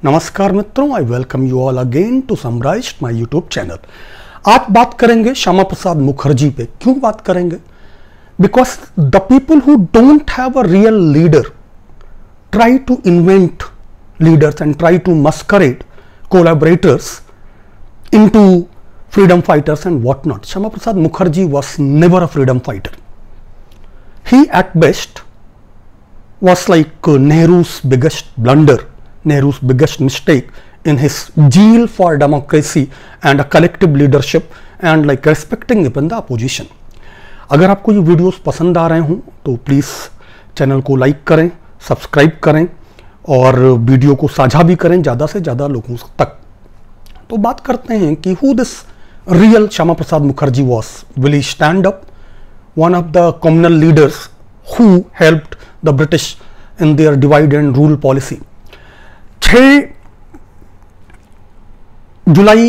नमस्कार मित्रों, I welcome you all again to summarized my YouTube channel. आज बात करेंगे श्यामा प्रसाद मुखर्जी पे। क्यों बात करेंगे? Because the people who don't have a real leader try to invent leaders and try to masquerade collaborators into freedom fighters and whatnot. Shyama Prasad Mukherjee was never a freedom fighter. He at best was like Nehru's biggest blunder, Nehru's biggest mistake in his zeal for democracy and a collective leadership and like respecting even the opposition. अगर आपको ये videos पसंद आ रहे हों तो please channel को like करें, subscribe करें और वीडियो को साझा भी करें ज़्यादा से ज़्यादा लोगों तक। तो बात करते हैं कि who this real Shyama Prasad Mukherjee was. Will he stand up? One of the communal leaders who helped the British in their divide and rule policy. 6 July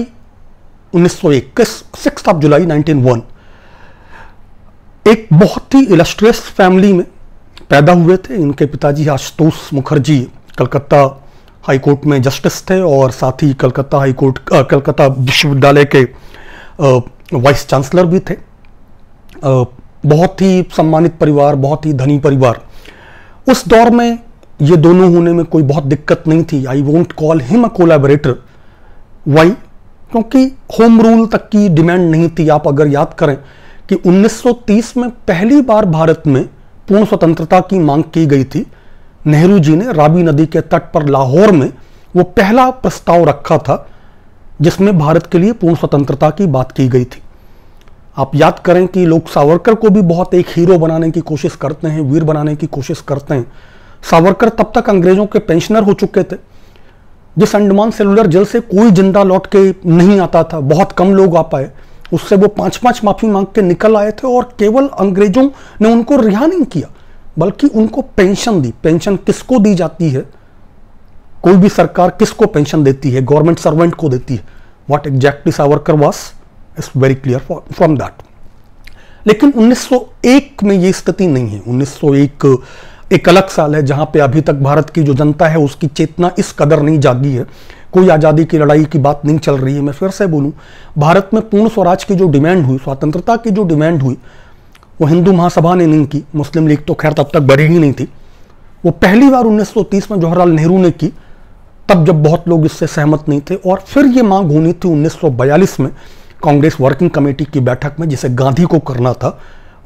1901, 6 of July 1901, एक बहुत ही इलस्ट्रियस फैमिली में पैदा हुए थे। इनके पिताजी Ashutosh Mukherjee Calcutta high court में justice थे और साथ ही कलकत्ता विश्वविद्यालय के वाइस चांसलर भी थे। बहुत ही सम्मानित परिवार, बहुत ही धनी परिवार। उस दौर में ये दोनों होने में कोई बहुत दिक्कत नहीं थी। I won't call him a collaborator. Why? क्योंकि होम रूल तक की डिमांड नहीं थी। आप अगर याद करें कि 1930 में पहली बार भारत में पूर्ण स्वतंत्रता की मांग की गई थी। नेहरू जी ने रावी नदी के तट पर लाहौर में वो पहला प्रस्ताव रखा था जिसमें भारत के लिए पूर्ण स्वतंत्रता की बात की गई थी। आप याद करें कि लोग सावरकर को भी बहुत एक हीरो बनाने की कोशिश करते हैं, वीर बनाने की कोशिश करते हैं। सावरकर तब तक अंग्रेजों के पेंशनर हो चुके थे। जिस अंडमान सेलुलर जेल से कोई जिंदा लौट के नहीं आता था, बहुत कम लोग आ पाए, उससे वो 5-5 माफी मांग के निकल आए थे और केवल अंग्रेजों ने उनको रिहा नहीं किया बल्कि उनको पेंशन दी। पेंशन किसको दी जाती है? कोई भी सरकार किसको पेंशन देती है? गवर्नमेंट सर्वेंट को देती है। What exactly Savarkar was is very clear from that. लेकिन 1901 में ये स्थिति नहीं है। 1901 एक अलग साल है जहां पे अभी तक भारत की जो जनता है उसकी चेतना इस कदर नहीं जागी है। कोई आज़ादी की लड़ाई की बात नहीं चल रही है। मैं फिर से बोलूं, भारत में पूर्ण स्वराज की जो डिमांड हुई, स्वतंत्रता की जो डिमांड हुई, वो हिंदू महासभा ने नहीं की। मुस्लिम लीग तो खैर तब तक बड़ी ही नहीं थी। वो पहली बार 1930 में जवाहरलाल नेहरू ने की, तब जब बहुत लोग इससे सहमत नहीं थे। और फिर ये मांग होनी थी 1942 में कांग्रेस वर्किंग कमेटी की बैठक में, जिसे गांधी को करना था।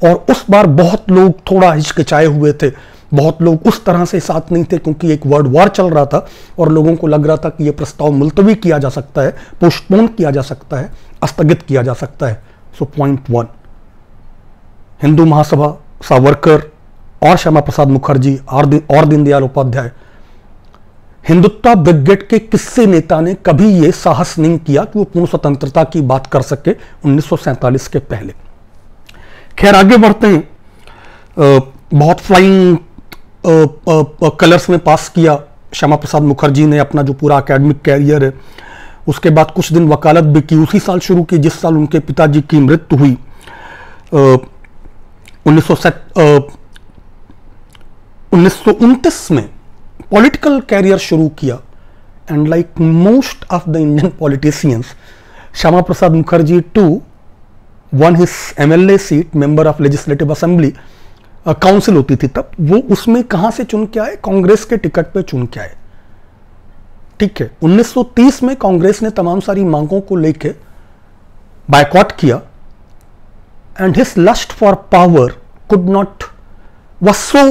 और उस बार बहुत लोग थोड़ा हिचकिचाए हुए थे, बहुत लोग उस तरह से साथ नहीं थे क्योंकि एक वर्ल्ड वॉर चल रहा था और लोगों को लग रहा था कि यह प्रस्ताव मुलतवी किया जा सकता है, पोस्टपोन किया जा सकता है, स्थगित किया जा सकता है। सो पॉइंट 1, हिंदू महासभा, सावरकर और श्यामा प्रसाद मुखर्जी और दीनदयाल उपाध्याय, हिंदुत्व ब्रिगेड के किसी नेता ने कभी यह साहस नहीं किया कि वो पूर्ण स्वतंत्रता की बात कर सके 1947 के पहले। खैर आगे बढ़ते हैं। बहुत फ्लाइंग कलर्स में पास किया श्यामा प्रसाद मुखर्जी ने अपना जो पूरा एकेडमिक कैरियर है। उसके बाद कुछ दिन वकालत भी की, उसी साल शुरू की जिस साल उनके पिताजी की मृत्यु हुई। 1929 में पॉलिटिकल कैरियर शुरू किया। And like most of the Indian politicians, Shyama Prasad Mukherjee too won his MLA seat, member of legislative assembly. Council होती थी तब, वो उसमें कहां से चुन के आए? कांग्रेस के टिकट पे चुन के आए। ठीक है। 1930 में कांग्रेस ने तमाम सारी मांगों को लेके बायकॉट किया। And his lust for power could not was so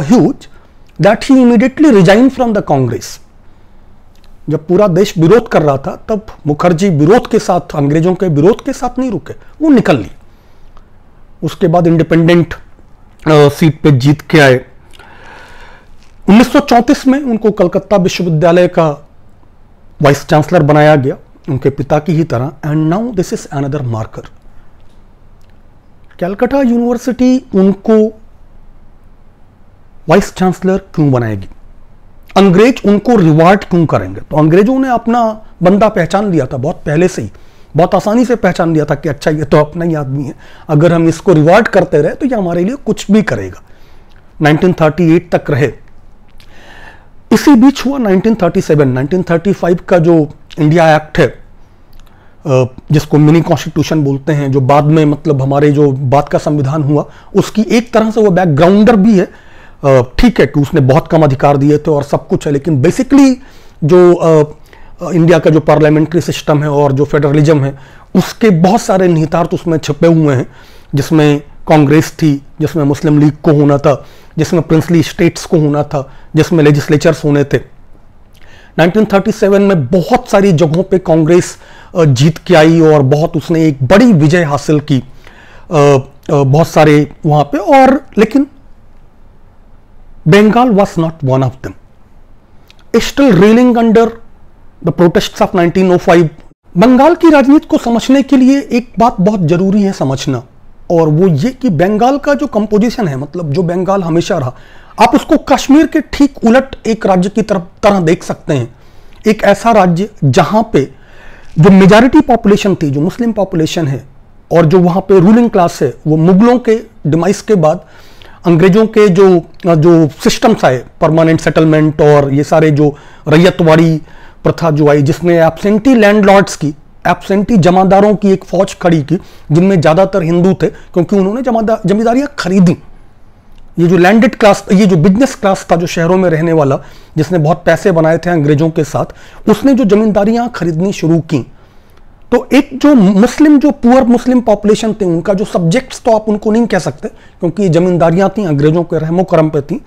huge that he immediately resigned from the Congress. जब पूरा देश विरोध कर रहा था तब मुखर्जी विरोध के साथ, अंग्रेजों के विरोध के साथ नहीं रुके, वो निकल लिए। उसके बाद इंडिपेंडेंट सीट पे जीत के आए। 1934 में उनको कलकत्ता विश्वविद्यालय का वाइस चांसलर बनाया गया, उनके पिता की ही तरह। And now this is another marker. Calcutta university उनको वाइस चांसलर क्यों बनाएगी? अंग्रेज उनको रिवार्ड क्यों करेंगे? तो अंग्रेजों ने अपना बंदा पहचान लिया था बहुत पहले से ही, बहुत आसानी से पहचान लिया था कि अच्छा ये तो अपना ही आदमी है, अगर हम इसको रिवार्ड करते रहे तो ये हमारे लिए कुछ भी करेगा। 1938 तक रहे। इसी बीच हुआ 1935 का जो इंडिया एक्ट है, जिसको मिनी कॉन्स्टिट्यूशन बोलते हैं, जो बाद में मतलब हमारे जो बाद का संविधान हुआ, उसकी एक तरह से वो बैकग्राउंडर भी है। ठीक है कि उसने बहुत कम अधिकार दिए थे और सब कुछ है, लेकिन बेसिकली जो इंडिया का जो पार्लियामेंट्री सिस्टम है और जो फेडरलिज्म है, उसके बहुत सारे निहितार्थ उसमें छिपे हुए हैं, जिसमें कांग्रेस थी, जिसमें मुस्लिम लीग को होना था, जिसमें प्रिंसली स्टेट्स को होना था, जिसमें लेजिस्लेचर्स होने थे। 1937 में बहुत सारी जगहों पे कांग्रेस जीत के आई और बहुत उसने एक बड़ी विजय हासिल की बहुत सारे वहां पे, और लेकिन Bengal was not one of them, still reeling under the protests of 1905। Bengal की राजनीति को समझने के लिए एक बात बहुत जरूरी है समझना, और वो ये कि बंगाल का जो कंपोजिशन है, मतलब जो बंगाल हमेशा रहा, आप उसको कश्मीर के ठीक उलट एक राज्य की तरह देख सकते हैं। एक ऐसा राज्य जहां पे जो मेजॉरिटी पॉपुलेशन थी, जो मुस्लिम पॉपुलेशन है, और जो वहां पे रूलिंग क्लास है, वो मुगलों के डिमाइस के बाद अंग्रेजों के जो सिस्टम्स आए, परमानेंट सेटलमेंट और ये सारे जो रैयतवाड़ी प्रथा जो आई, जिसने एब्सेंटी लैंडलॉर्ड्स की, एब्सेंटी जमादारों की एक फौज खड़ी की, जिनमें ज्यादातर हिंदू थे, क्योंकि उन्होंने जमींदारियां खरीदी। ये जो लैंडेड क्लास, ये जो बिजनेस क्लास था, जो शहरों में रहने वाला, जिसने बहुत पैसे बनाए थे अंग्रेजों के साथ, उसने जो जमींदारियां खरीदनी शुरू की, तो एक जो मुस्लिम, जो पुअर मुस्लिम पॉपुलेशन थे, उनका जो सब्जेक्ट्स तो आप उनको नहीं कह सकते, क्योंकि ये जमींदारियां थी, अंग्रेजों के रहमो करम पे थी,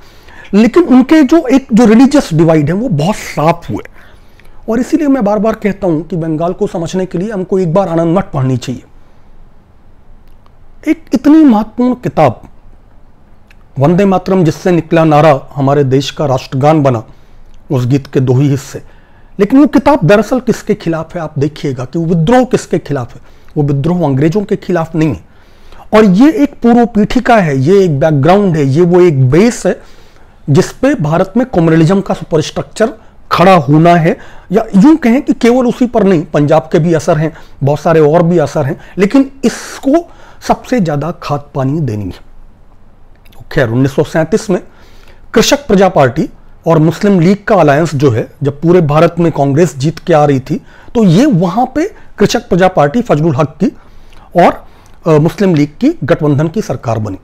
लेकिन उनके जो रिलीजियस डिवाइड है वो बहुत साफ हुए। और इसीलिए मैं बार बार कहता हूं कि बंगाल को समझने के लिए हमको एक बार आनंद मठ पढ़नी चाहिए। एक इतनी महत्वपूर्ण किताब वंदे मातरम, जिससे निकला नारा हमारे देश का राष्ट्रगान बना, उस गीत के 2 ही हिस्से, लेकिन वो किताब दरअसल किसके खिलाफ है? आप देखिएगा कि वो विद्रोह किसके खिलाफ है। वो विद्रोह अंग्रेजों के खिलाफ नहीं है, और ये एक पूर्व पीठिका है, ये एक बैकग्राउंड है, ये वो एक बेस है जिसपे भारत में कम्युनलिज्म का सुपरस्ट्रक्चर खड़ा होना है। या यूं कहें कि केवल उसी पर नहीं, पंजाब के भी असर हैं, बहुत सारे और भी असर हैं, लेकिन इसको सबसे ज्यादा खाद पानी देनी है। खैर 1937 में कृषक प्रजा पार्टी और मुस्लिम लीग का अलायंस जो है, जब पूरे भारत में कांग्रेस जीत के आ रही थी, तो ये वहां पे कृषक प्रजा पार्टी फजलुल हक की और मुस्लिम लीग की गठबंधन की सरकार बनी।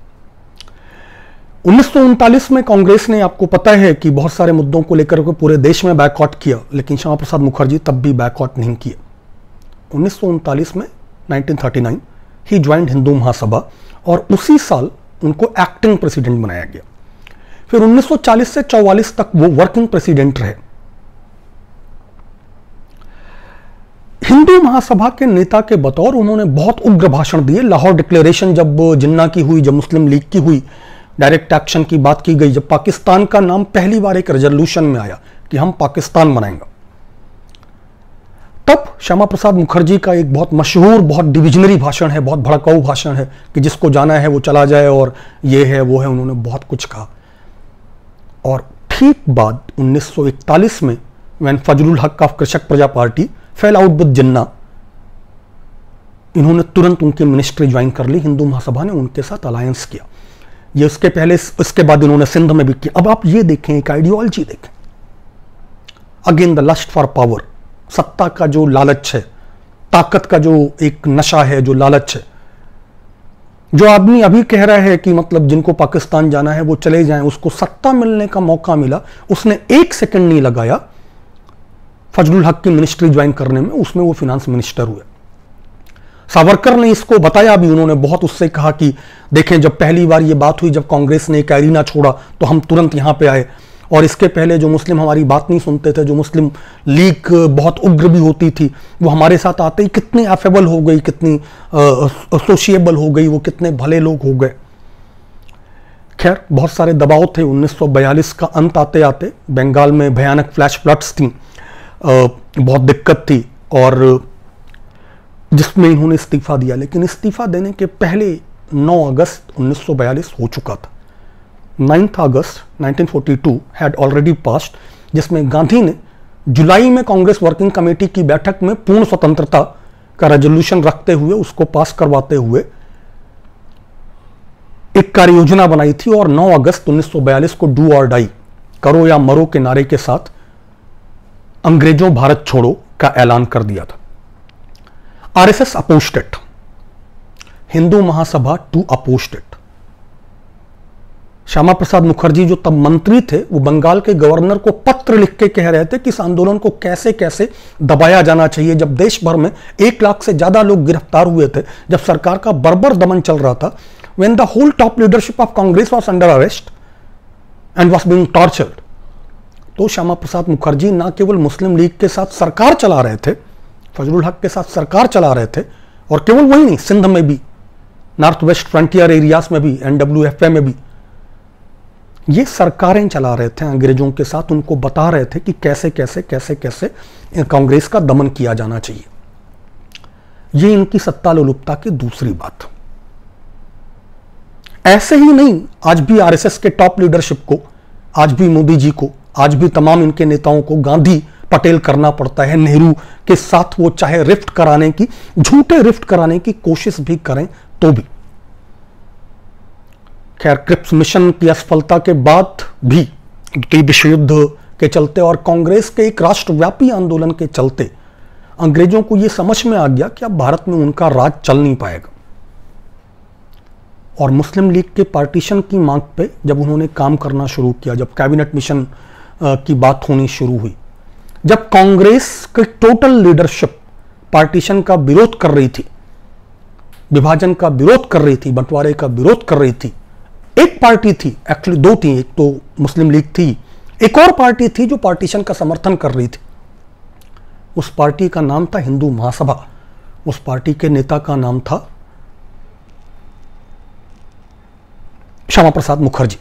1939 में कांग्रेस ने, आपको पता है कि बहुत सारे मुद्दों को लेकर के पूरे देश में बैकआउट किया, लेकिन श्यामा प्रसाद मुखर्जी तब भी बैकआउट नहीं किए। 1939 में 1939 ही ज्वाइंड हिंदू महासभा, और उसी साल उनको एक्टिंग प्रेसिडेंट बनाया गया। फिर 1940 से 44 तक वो वर्किंग प्रेसिडेंट रहे। हिंदू महासभा के नेता के बतौर उन्होंने बहुत उग्र भाषण दिए। लाहौर डिक्लेरेशन जब जिन्ना की हुई, जब मुस्लिम लीग की हुई, डायरेक्ट एक्शन की बात की गई, जब पाकिस्तान का नाम पहली बार एक रेजोल्यूशन में आया कि हम पाकिस्तान बनाएंगे, तब श्यामा प्रसाद मुखर्जी का एक बहुत मशहूर, बहुत डिविजनरी भाषण है, बहुत भड़काऊ भाषण है कि जिसको जाना है वो चला जाए, और ये है वो है, उन्होंने बहुत कुछ कहा। और ठीक बाद 1941 में व्हेन फजलुल हक ऑफ कृषक प्रजा पार्टी फेल आउट विद जिन्ना, इन्होंने तुरंत उनकी मिनिस्ट्री ज्वाइन कर ली। हिंदू महासभा ने उनके साथ अलायंस किया। ये उसके पहले, इसके बाद इन्होंने सिंध में भी किया। अब आप ये देखें, एक आइडियोलॉजी देखें, again the lust for power, सत्ता का जो लालच है, ताकत का जो एक नशा है, जो लालच है। जो आदमी अभी कह रहा है कि मतलब जिनको पाकिस्तान जाना है वो चले जाएं, उसको सत्ता मिलने का मौका मिला, उसने 1 सेकंड नहीं लगाया फजलुल हक की मिनिस्ट्री ज्वाइन करने में, उसमें वो फिनांस मिनिस्टर हुए। सावरकर ने इसको बताया भी, उन्होंने बहुत उससे कहा कि देखें, जब पहली बार ये बात हुई, जब कांग्रेस ने कैरीना छोड़ा, तो हम तुरंत यहां पे आए, और इसके पहले जो मुस्लिम हमारी बात नहीं सुनते थे, जो मुस्लिम लीग बहुत उग्र भी होती थी, वो हमारे साथ आते ही कितनी अफेबल हो गई, कितनी सोशिएबल हो गई, वो कितने भले लोग हो गए। खैर बहुत सारे दबाव थे। 1942 का अंत आते आते बंगाल में भयानक फ्लैश फ्लड्स थी, बहुत दिक्कत थी, और जिसमें इन्होंने इस्तीफा दिया। लेकिन इस्तीफा देने के पहले 9 अगस्त 1942 हो चुका था। 9 अगस्त 1942 हैड ऑलरेडी पास्ड, जिसमें गांधी ने जुलाई में कांग्रेस वर्किंग कमेटी की बैठक में पूर्ण स्वतंत्रता का रेजोल्यूशन रखते हुए, उसको पास करवाते हुए एक कार्य योजना बनाई थी, और 9 अगस्त 1942 को डू और डाई करो या मरो के नारे के साथ अंग्रेजों भारत छोड़ो का ऐलान कर दिया था। RSS opposed it, Hindu Mahasabha too opposed it. Shyama Prasad Mukherjee जो तब मंत्री थे, वो बंगाल के गवर्नर को पत्र लिख के कह रहे थे कि इस आंदोलन को कैसे कैसे दबाया जाना चाहिए। जब देश भर में 1 लाख से ज्यादा लोग गिरफ्तार हुए थे, जब सरकार का बर्बर दमन चल रहा था, when the whole top leadership of Congress was under arrest and was being tortured, तो श्यामा प्रसाद मुखर्जी ना केवल मुस्लिम लीग के साथ सरकार चला रहे थे, फजलुल हक के साथ सरकार चला रहे थे, और केवल वही नहीं, सिंध में भी, नॉर्थ वेस्ट फ्रंटियर एरियाज में भी, NWFA में भी ये सरकारें चला रहे थे अंग्रेजों के साथ। उनको बता रहे थे कि कैसे कैसे कैसे कैसे कांग्रेस का दमन किया जाना चाहिए। ये इनकी सत्ता लोलुपता की दूसरी बात। ऐसे ही नहीं, आज भी आरएसएस के टॉप लीडरशिप को, आज भी मोदी जी को, आज भी तमाम इनके नेताओं को गांधी पटेल करना पड़ता है। नेहरू के साथ वो चाहे रिफ्ट कराने की, झूठे रिफ्ट कराने की कोशिश भी करें तो भी। खैर, क्रिप्स मिशन की असफलता के बाद भी, द्वितीय विश्व युद्ध के चलते और कांग्रेस के एक राष्ट्रव्यापी आंदोलन के चलते अंग्रेजों को यह समझ में आ गया कि अब भारत में उनका राज चल नहीं पाएगा। और मुस्लिम लीग के पार्टीशन की मांग पे जब उन्होंने काम करना शुरू किया, जब कैबिनेट मिशन की बात होनी शुरू हुई, जब कांग्रेस की टोटल लीडरशिप पार्टीशन का विरोध कर रही थी, विभाजन का विरोध कर रही थी, बंटवारे का विरोध कर रही थी, एक पार्टी थी, एक्चुअली 2 थी, एक तो मुस्लिम लीग थी, एक और पार्टी थी जो पार्टीशन का समर्थन कर रही थी। उस पार्टी का नाम था हिंदू महासभा। उस पार्टी के नेता का नाम था Shyama Prasad Mukherjee.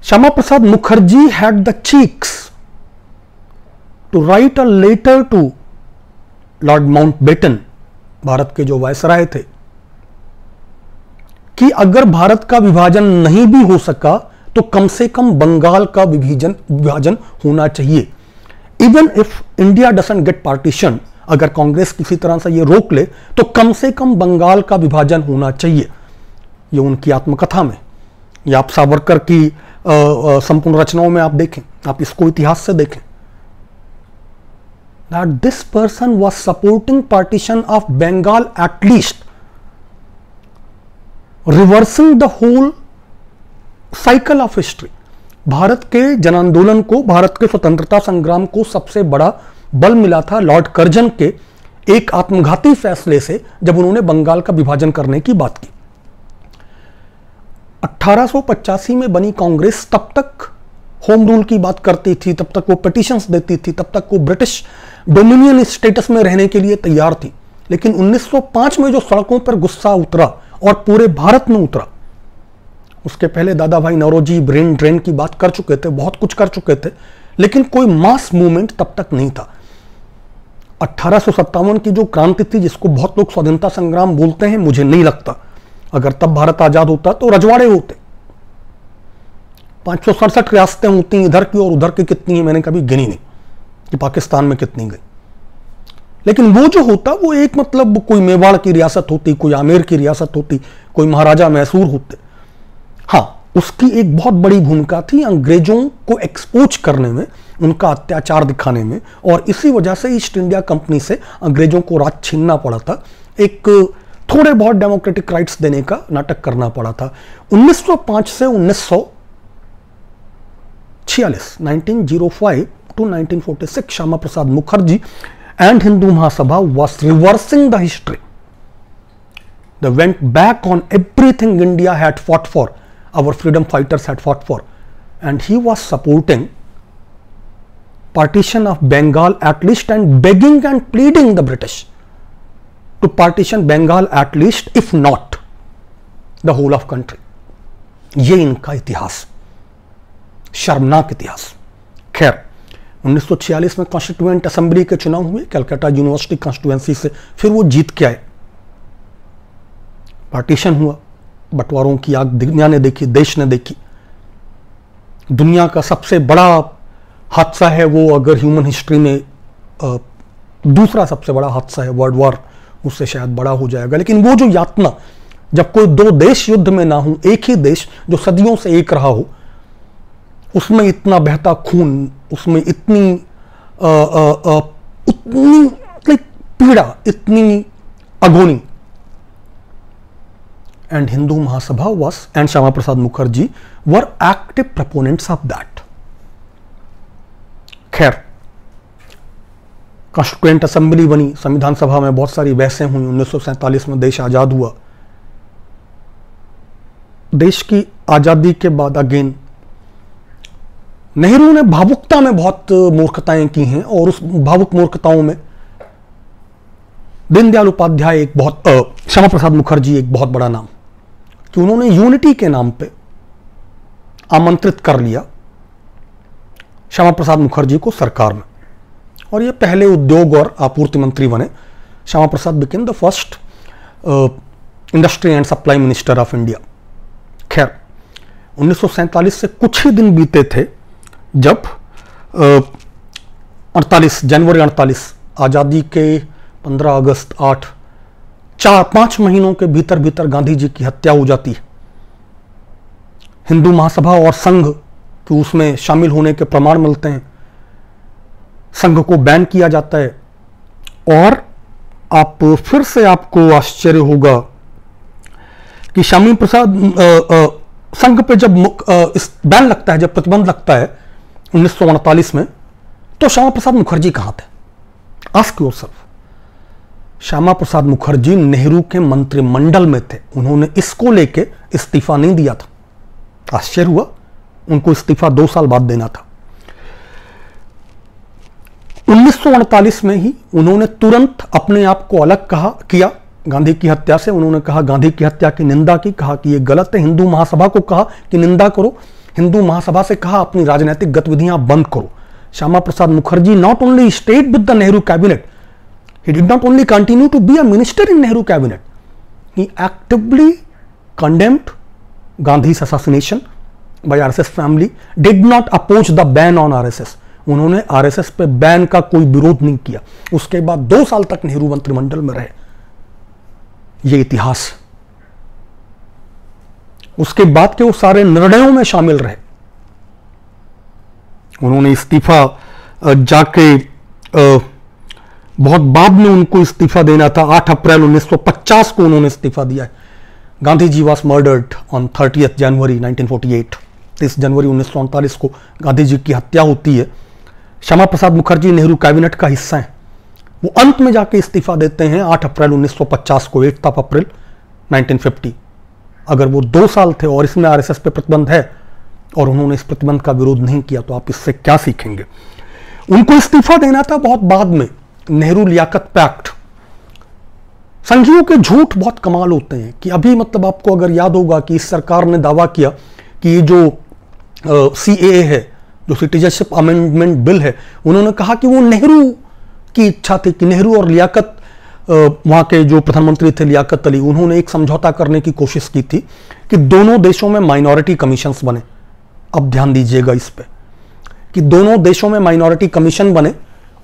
Shyama Prasad Mukherjee had the cheeks to write a letter to lord Mountbatten, Bharat के जो वायसराय थे, कि अगर भारत का विभाजन नहीं भी हो सका तो कम से कम बंगाल का विभाजन होना चाहिए। Even if India doesn't get partition, अगर कांग्रेस किसी तरह से ये रोक ले तो कम से कम बंगाल का विभाजन होना चाहिए। ये उनकी आत्मकथा में, या आप सावरकर की संपूर्ण रचनाओं में आप देखें, आप इसको इतिहास से देखें, that this person was supporting partition of Bengal, at least reversing the whole cycle of history। Bharat के जन आंदोलन को, भारत के स्वतंत्रता संग्राम को सबसे बड़ा बल मिला था लॉर्ड कर्जन के एक आत्मघाती फैसले से, जब उन्होंने बंगाल का विभाजन करने की बात की। 1885 में बनी कांग्रेस तब तक होम रूल की बात करती थी, तब तक वो पिटीशंस देती थी, तब तक वो ब्रिटिश डोमिनियन स्टेटस में रहने के लिए तैयार थी। लेकिन 1905 में जो सड़कों पर गुस्सा उतरा और पूरे भारत में उतरा, उसके पहले दादा भाई नौरोजी ब्रेन ड्रेन की बात कर चुके थे, बहुत कुछ कर चुके थे, लेकिन कोई मास मूवमेंट तब तक नहीं था। 1857 की जो क्रांति थी, जिसको बहुत लोग स्वाधीनता संग्राम बोलते हैं, मुझे नहीं लगता अगर तब भारत आजाद होता तो रजवाड़े होते। 567 रियासतें होती, इधर की और उधर की कितनी है मैंने कभी गिनी नहीं कि पाकिस्तान में कितनी गई। लेकिन वो जो होता, वो एक मतलब कोई मेवाड़ की रियासत होती, कोई आमेर की रियासत होती, कोई महाराजा मैसूर होते। हाँ, उसकी एक बहुत बड़ी भूमिका थी अंग्रेजों को एक्सपोज करने में, उनका अत्याचार दिखाने में, और इसी वजह से ईस्ट इंडिया कंपनी से अंग्रेजों को राज छीनना पड़ा था, एक थोड़े बहुत डेमोक्रेटिक राइट्स देने का नाटक करना पड़ा था। 1905 से 1946, 1905 to 1946, Shyama Prasad Mukherjee and Hindu Mahasabha was reversing the history. They went back on everything India had fought for, our freedom fighters had fought for, and he was supporting partition of Bengal at least, and begging and pleading the British to partition Bengal at least, if not the whole of country. ये इनका इतिहास, शर्मनाक इतिहास। खैर, 1946 में constituent assembly के चुनाव हुए कलकत्ता यूनिवर्सिटी कॉन्स्टिट्यूएंसी से, फिर वो जीत के आए, पार्टीशन हुआ, बंटवारों की आग दुनिया ने देखी, देश ने देखी। दुनिया का सबसे बड़ा हादसा है वो, अगर ह्यूमन हिस्ट्री में दूसरा सबसे बड़ा हादसा है वर्ल्ड वॉर, उससे शायद बड़ा हो जाएगा। लेकिन वो जो यातना, जब कोई दो देश युद्ध में ना हो, एक ही देश जो सदियों से एक रहा हो, उसमें इतना बहता खून, उसमें इतनी उतनी पीड़ा, इतनी agony, and Hindu Mahasabha was and Shyama Prasad Mukherjee were active proponents of that. खैर, कॉन्स्टिट्यूएंट असेंबली बनी, संविधान सभा में बहुत सारी बहसें हुई, 1947 में देश आजाद हुआ। देश की आजादी के बाद अगेन नेहरू ने भावुकता में बहुत मूर्खताएं की हैं, और उस भावुक मूर्खताओं में दीनदयाल उपाध्याय एक बहुत, श्यामा प्रसाद मुखर्जी एक बहुत बड़ा नाम, कि उन्होंने यूनिटी के नाम पे आमंत्रित कर लिया श्यामा प्रसाद मुखर्जी को सरकार में, और ये पहले उद्योग और आपूर्ति मंत्री बने। Shyama Prasad became the first industry and supply minister of India. खैर, 1947 से कुछ ही दिन बीते थे जब 48 जनवरी 48 आजादी के 15 अगस्त 8 4-5 महीनों के भीतर भीतर गांधी जी की हत्या हो जाती है। हिंदू महासभा और संघ के उसमें शामिल होने के प्रमाण मिलते हैं, संघ को बैन किया जाता है, और आप फिर से आपको आश्चर्य होगा कि श्यामा प्रसाद संघ पे जब इस बैन लगता है, जब प्रतिबंध लगता है 1948 में, तो श्यामा प्रसाद मुखर्जी कहां थे? Ask yourself. श्यामा प्रसाद मुखर्जी नेहरू के मंत्रिमंडल में थे, उन्होंने इसको लेके इस्तीफा नहीं दिया था। आश्चर्य हुआ, उनको इस्तीफा 2 साल बाद देना था। 1948 में ही उन्होंने तुरंत अपने आप को अलग किया गांधी की हत्या से। उन्होंने कहा, गांधी की हत्या की निंदा की, कहा कि यह गलत है। हिंदू महासभा को कहा कि निंदा करो, हिंदू महासभा से कहा अपनी राजनीतिक गतिविधियां बंद करो। Shyama Prasad Mukherjee not only stayed with the Nehru cabinet, he did not only continue to be a minister in Nehru cabinet, he actively condemned Gandhi's assassination by RSS family, did not oppose the ban on RSS. उन्होंने RSS पे ban का कोई विरोध नहीं किया। उसके बाद 2 साल तक नेहरू मंत्रिमंडल में रहे, ये इतिहास। उसके बाद के वो सारे निर्णयों में शामिल रहे। उन्होंने इस्तीफा जाके बहुत बाद में उनको इस्तीफा देना था। 8 अप्रैल 1950 को उन्होंने इस्तीफा दिया है। Gandhi ji was murdered on 30 जनवरी 1948। 30 जनवरी 1939 को गांधी जी की हत्या होती है। श्यामा प्रसाद मुखर्जी नेहरू कैबिनेट का हिस्सा है। वो अंत में जाके इस्तीफा देते हैं 8 अप्रैल 1950 को, 8 अप्रैल 1950। अगर वो 2 साल थे और इसमें आरएसएस पे प्रतिबंध है और उन्होंने इस प्रतिबंध का विरोध नहीं किया, तो आप इससे क्या सीखेंगे? उनको इस्तीफा देना था बहुत बाद में। नेहरू लियाकत पैक्ट, संघियों के झूठ बहुत कमाल होते हैं कि अभी मतलब आपको अगर याद होगा कि इस सरकार ने दावा किया कि ये जो सीएए है, जो सिटीजनशिप अमेंडमेंट बिल है, उन्होंने कहा कि वो नेहरू की इच्छा थी कि नेहरू और लियाकत, वहां के जो प्रधानमंत्री थे लियाकत अली, उन्होंने एक समझौता करने की कोशिश की थी कि दोनों देशों में माइनॉरिटी कमीशंस बने। अब ध्यान दीजिएगा इस पे कि दोनों देशों में माइनॉरिटी कमीशन बने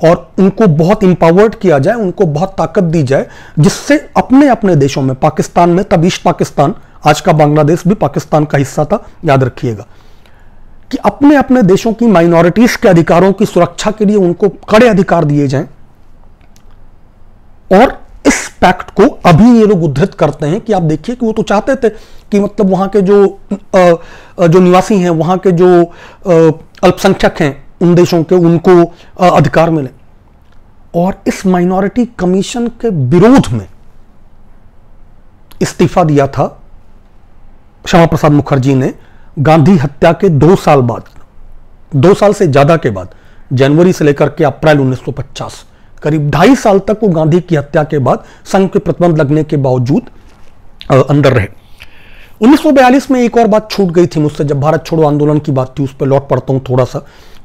और उनको बहुत इंपावर्ड किया जाए, उनको बहुत ताकत दी जाए, जिससे अपने अपने देशों में, पाकिस्तान में, तब ईस्ट पाकिस्तान, आज का बांग्लादेश भी पाकिस्तान का हिस्सा था, याद रखिएगा, कि अपने अपने देशों की माइनॉरिटीज के अधिकारों की सुरक्षा के लिए उनको कड़े अधिकार दिए जाएं। और इस पैक्ट को अभी ये लोग उद्धृत करते हैं कि आप देखिए कि वो तो चाहते थे कि मतलब वहां के जो निवासी हैं, वहां के जो अल्पसंख्यक हैं उन देशों के, उनको अधिकार मिले। और इस माइनॉरिटी कमीशन के विरोध में इस्तीफा दिया था श्यामा प्रसाद मुखर्जी ने गांधी हत्या के 2 साल बाद, 2 साल से ज्यादा के बाद, जनवरी से लेकर के अप्रैल 1950, करीब 2.5 साल तक वो गांधी की हत्या के बाद संघ के प्रतिबंध लगने के बावजूद अंदर रहे। 1942 में एक और बात छूट गई थी मुझसे, जब भारत छोड़ो आंदोलन की बात थी, उस पर लौट पड़ता हूं थोड़ा सा,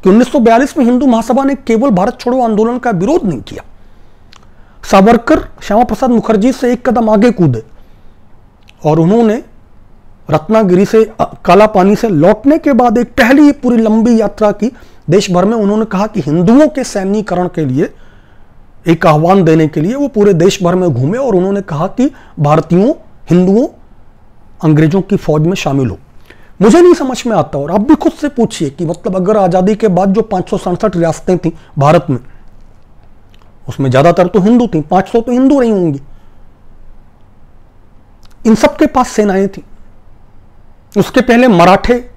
कि 1942 में हिंदू महासभा ने केवल भारत छोड़ो आंदोलन का विरोध नहीं किया। सावरकर श्यामा प्रसाद मुखर्जी से एक कदम आगे कूदे और उन्होंने रत्नागिरी से, काला पानी से लौटने के बाद एक पहली पूरी लंबी यात्रा की देश भर में। उन्होंने कहा कि हिंदुओं के सैन्यीकरण के लिए एक आह्वान देने के लिए वो पूरे देश भर में घूमे और उन्होंने कहा कि भारतीयों, हिंदुओं, अंग्रेजों की फौज में शामिल हो। मुझे नहीं समझ में आता। और आप भी खुद से पूछिए कि मतलब अगर आजादी के बाद जो 567 रियासतें थी भारत में, उसमें ज्यादातर तो हिंदू थी, 500 तो हिंदू रही होंगी। इन सब के पास सेनाएं थी। उसके पहले मराठे,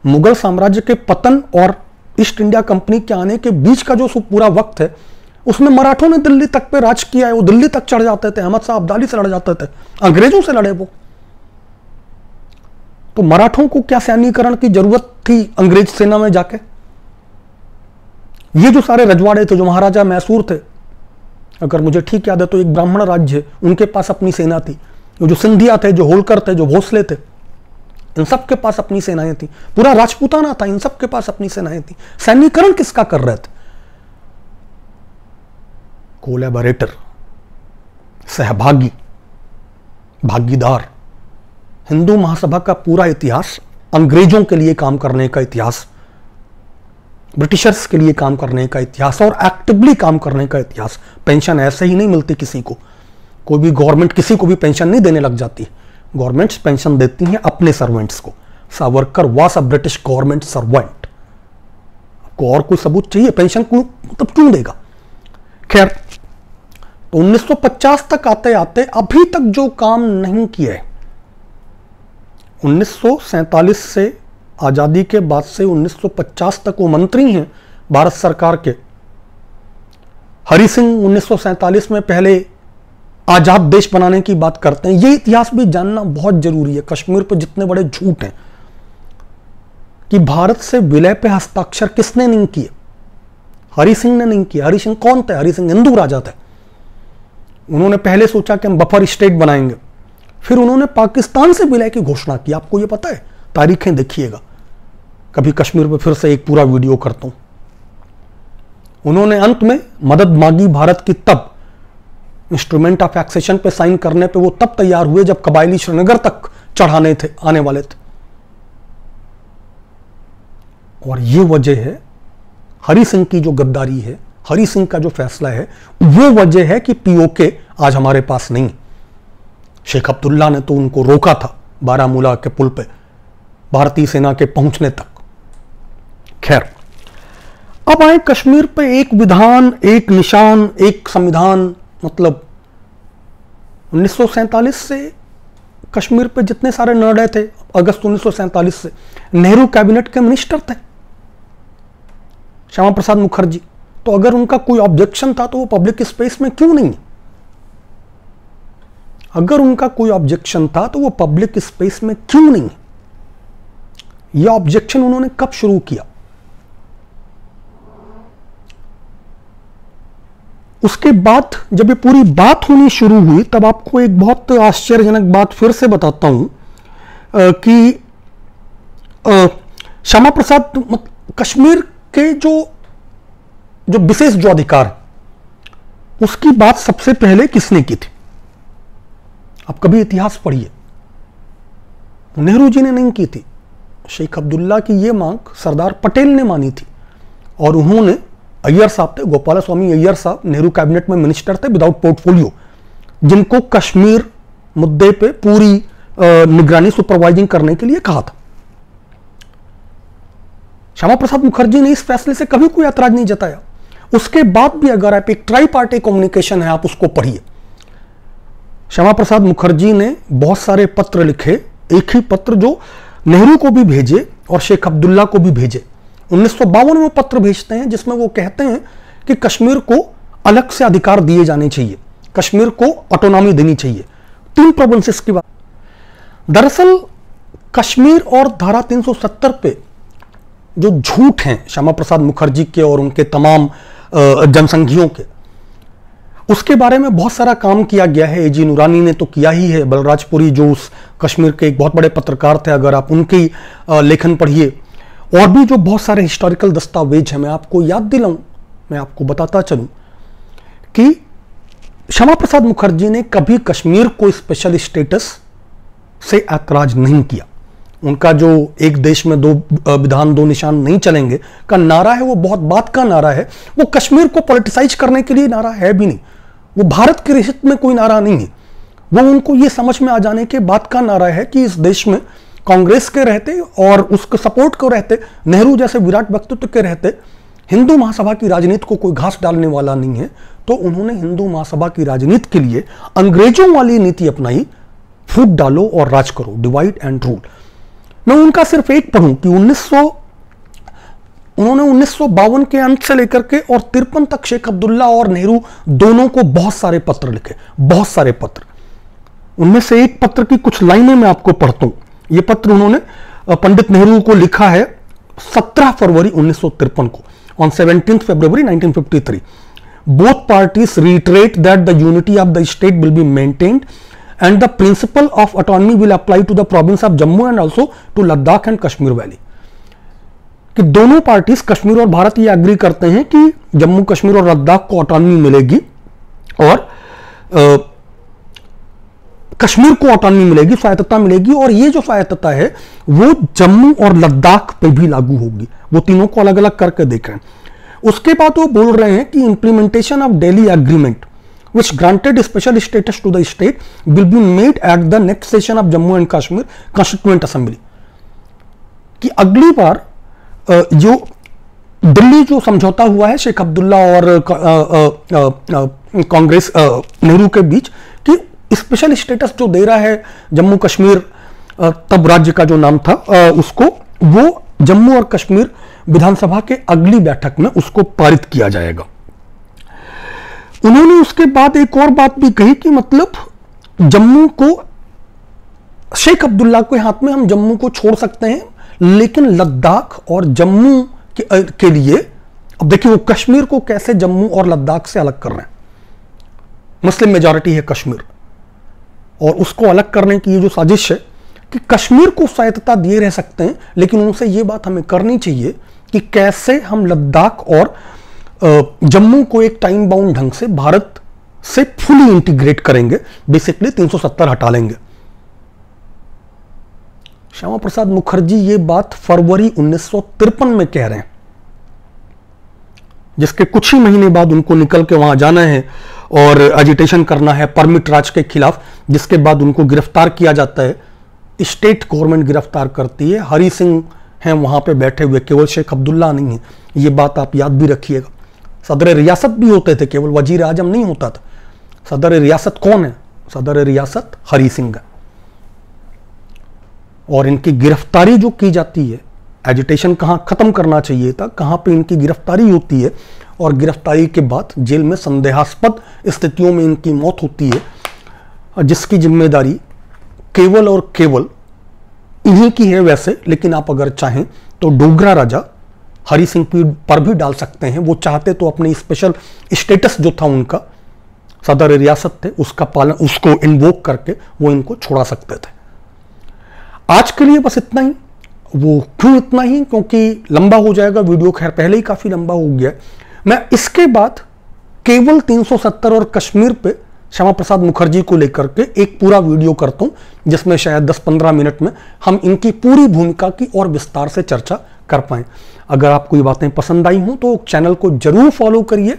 मुगल साम्राज्य के पतन और ईस्ट इंडिया कंपनी के आने के बीच का जो पूरा वक्त है, उसमें मराठों ने दिल्ली तक पे राज किया है। वो दिल्ली तक चढ़ जाते थे, अहमद शाह अब्दाली से लड़ जाते थे, अंग्रेजों से लड़े वो। तो मराठों को क्या सैन्यीकरण की जरूरत थी अंग्रेज सेना में जाके? ये जो सारे रजवाड़े थे, जो महाराजा मैसूर थे, अगर मुझे ठीक याद है तो एक ब्राह्मण राज्य है, उनके पास अपनी सेना थी। जो सिंधिया थे, जो होलकर थे, जो भोसले थे, इन सब के पास अपनी सेनाएं थी। पूरा राजपूताना था, इन सब के पास अपनी सेनाएं थी। सैन्यीकरण किसका कर रहे थे? कोलैबोरेटर, सहभागी, भागीदार। हिंदू महासभा का पूरा इतिहास अंग्रेजों के लिए काम करने का इतिहास, ब्रिटिशर्स के लिए काम करने का इतिहास और एक्टिवली काम करने का इतिहास। पेंशन ऐसे ही नहीं मिलती किसी को। कोई भी गवर्नमेंट किसी को भी पेंशन नहीं देने लग जाती। गवर्नमेंट्स पेंशन देती हैं अपने सर्वेंट्स को। Savarkar was a British government servant. आपको और कोई सबूत चाहिए? पेंशन को मतलब क्यों देगा? खैर, तो 1950 तक आते आते अभी तक जो काम नहीं किया है, 1947 से आजादी के बाद से 1950 तक वो मंत्री हैं भारत सरकार के। हरि सिंह 1947 में पहले आजाद देश बनाने की बात करते हैं। ये इतिहास भी जानना बहुत जरूरी है। कश्मीर पर जितने बड़े झूठ हैं कि भारत से विलय पे हस्ताक्षर किसने नहीं किए? हरि सिंह ने नहीं किया। हरि सिंह कौन थे? हरि सिंह हिंदू राजा थे। उन्होंने पहले सोचा कि हम बफर स्टेट बनाएंगे, फिर उन्होंने पाकिस्तान से विलय की घोषणा की। आपको यह पता है? तारीखें देखिएगा, कभी कश्मीर पर फिर से एक पूरा वीडियो करता हूं। उन्होंने अंत में मदद मांगी भारत की तब, इंस्ट्रूमेंट ऑफ एक्सेशन पे साइन करने पे वो तब तैयार हुए जब कबायली श्रीनगर तक चढ़ाने थे, आने वाले थे। और ये वजह है हरि सिंह की जो गद्दारी है, हरि सिंह का जो फैसला है, वो वजह है कि पीओके आज हमारे पास नहीं। शेख अब्दुल्ला ने तो उनको रोका था बारामूला के पुल पे भारतीय सेना के पहुंचने तक। खैर, अब आए कश्मीर पे। एक विधान, एक निशान, एक संविधान। मतलब 1947 से कश्मीर पे जितने सारे निर्णय थे, अगस्त 1947 से नेहरू कैबिनेट के मिनिस्टर थे श्यामा प्रसाद मुखर्जी। तो अगर उनका कोई ऑब्जेक्शन था तो वो पब्लिक स्पेस में क्यों नहीं? अगर उनका कोई ऑब्जेक्शन था तो वो पब्लिक स्पेस में क्यों नहीं? यह ऑब्जेक्शन उन्होंने कब शुरू किया? उसके बाद जब ये पूरी बात होनी शुरू हुई, तब आपको एक बहुत आश्चर्यजनक बात फिर से बताता हूं कि श्यामा प्रसाद कश्मीर के जो विशेष जो अधिकार, उसकी बात सबसे पहले किसने की थी? आप कभी इतिहास पढ़िए। नेहरू जी ने नहीं की थी। शेख अब्दुल्ला की यह मांग सरदार पटेल ने मानी थी। और उन्होंने, अय्यर साहब थे, गोपाल स्वामी अय्यर साहब, नेहरू कैबिनेट में मिनिस्टर थे विदाउट पोर्टफोलियो, जिनको कश्मीर मुद्दे पे पूरी निगरानी, सुपरवाइजिंग करने के लिए कहा था। श्यामा प्रसाद मुखर्जी ने इस फैसले से कभी कोई ऐतराज नहीं जताया। उसके बाद भी अगर आप, एक ट्राई पार्टी कम्युनिकेशन है, आप उसको पढ़िए। श्यामा प्रसाद मुखर्जी ने बहुत सारे पत्र लिखे, एक ही पत्र जो नेहरू को भी भेजे और शेख अब्दुल्ला को भी भेजे। 1952 में पत्र भेजते हैं जिसमें वो कहते हैं कि कश्मीर को अलग से अधिकार दिए जाने चाहिए, कश्मीर को ऑटोनॉमी देनी चाहिए। 3 प्रोविंसेस की बात। दरअसल कश्मीर और धारा 370 पे जो झूठ हैं श्यामा प्रसाद मुखर्जी के और उनके तमाम जनसंघियों के, उसके बारे में बहुत सारा काम किया गया है। एजी नूरानी ने तो किया ही है। बलराजपुरी जो उस कश्मीर के एक बहुत बड़े पत्रकार थे, अगर आप उनकी लेखन पढ़िए, और भी जो बहुत सारे हिस्टोरिकल दस्तावेज हैं, मैं आपको याद दिलाऊं, मैं आपको बताता चलूं कि श्यामा प्रसाद मुखर्जी ने कभी कश्मीर को स्पेशल स्टेटस से ऐतराज नहीं किया। उनका जो एक देश में 2 विधान 2 निशान नहीं चलेंगे का नारा है, वो बहुत बात का नारा है। वो कश्मीर को पॉलिटिसाइज करने के लिए नारा है भी नहीं, वो भारत के हित में कोई नारा नहीं है। वो उनको ये समझ में आ जाने के बाद का नारा है कि इस देश में कांग्रेस के रहते और उसके सपोर्ट को रहते, नेहरू जैसे विराट व्यक्तित्व के रहते, हिंदू महासभा की राजनीति को कोई घास डालने वाला नहीं है, तो उन्होंने हिंदू महासभा की राजनीति के लिए अंग्रेजों वाली नीति अपनाई, फूट डालो और राज करो, डिवाइड एंड रूल। मैं उनका सिर्फ एक पढ़ूं कि उन्होंने 1952 के अंत से लेकर के और 53 तक शेख अब्दुल्ला और नेहरू दोनों को बहुत सारे पत्र लिखे, बहुत सारे पत्र। उनमें से एक पत्र की कुछ लाइनें मैं आपको पढ़ता हूं। यह पत्र उन्होंने पंडित नेहरू को लिखा है 17 फरवरी 1953 को, on 17 February 1953। Both parties reiterate that the unity of the state will be maintained and the principle of autonomy will apply to the province of Jammu and also to Ladakh and Kashmir Valley। कि दोनों parties, Kashmir और भारत, ये agree करते हैं कि जम्मू कश्मीर और लद्दाख को autonomy मिलेगी और कश्मीर को ऑटोनॉमी मिलेगी, स्वायत्तता मिलेगी, और ये जो स्वायत्तता है वो जम्मू और लद्दाख पे भी लागू होगी। वो तीनों को अलग अलग करके देख रहे हैं। उसके बाद वो बोल रहे हैं कि implementation of Delhi agreement which granted special status to the state will be made at the next session of Jammu and Kashmir Constituent Assembly। कि अगली बार जो दिल्ली जो समझौता हुआ है शेख अब्दुल्ला और कांग्रेस नेहरू के बीच, कि स्पेशल स्टेटस जो दे रहा है जम्मू कश्मीर, तब राज्य का जो नाम था उसको, वो जम्मू और कश्मीर विधानसभा के अगली बैठक में उसको पारित किया जाएगा। उन्होंने उसके बाद एक और बात भी कही कि मतलब जम्मू को, शेख अब्दुल्ला के हाथ में हम जम्मू को छोड़ सकते हैं, लेकिन लद्दाख और जम्मू के लिए, अब देखिए वो कश्मीर को कैसे जम्मू और लद्दाख से अलग कर रहे हैं। मुस्लिम मेजॉरिटी है कश्मीर, और उसको अलग करने की ये जो साजिश है कि कश्मीर को स्वायत्तता दिए रह सकते हैं, लेकिन उनसे ये बात हमें करनी चाहिए कि कैसे हम लद्दाख और जम्मू को एक टाइम बाउंड ढंग से भारत से फुली इंटीग्रेट करेंगे, बेसिकली 370 हटा लेंगे। श्यामा प्रसाद मुखर्जी ये बात फरवरी 1953 में कह रहे हैं, जिसके कुछ ही महीने बाद उनको निकल के वहां जाना है और एजिटेशन करना है परमिट राज के खिलाफ, जिसके बाद उनको गिरफ्तार किया जाता है। स्टेट गवर्नमेंट गिरफ्तार करती है, हरी सिंह हैं वहां पे बैठे हुए, केवल शेख अब्दुल्ला नहीं है, ये बात आप याद भी रखिएगा। सदर रियासत भी होते थे, केवल वजीर आजम नहीं होता था। सदर रियासत कौन है? सदर रियासत हरी सिंह है। और इनकी गिरफ्तारी जो की जाती है, एजिटेशन कहां खत्म करना चाहिए था, कहां पे इनकी गिरफ्तारी होती है, और गिरफ्तारी के बाद जेल में संदेहास्पद स्थितियों में इनकी मौत होती है, जिसकी जिम्मेदारी केवल और केवल इन्हीं की है वैसे, लेकिन आप अगर चाहें तो डोगरा राजा हरी सिंह पर भी डाल सकते हैं। वो चाहते तो अपने स्पेशल स्टेटस जो था उनका, सदर रियासत थे, उसका पालन, उसको इन्वोक करके वो इनको छोड़ा सकते थे। आज के लिए बस इतना ही। वो क्यों इतना ही? क्योंकि लंबा हो जाएगा वीडियो, खैर पहले ही काफी लंबा हो गया। मैं इसके बाद केवल 370 और कश्मीर पे श्यामा प्रसाद मुखर्जी को लेकर के एक पूरा वीडियो करता हूं, जिसमें शायद 10-15 मिनट में हम इनकी पूरी भूमिका की और विस्तार से चर्चा कर पाएं। अगर आपको ये बातें पसंद आई हों तो चैनल को जरूर फॉलो करिए।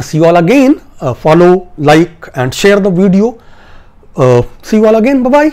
See you all again, follow, like and share the video. See you all again, bye bye.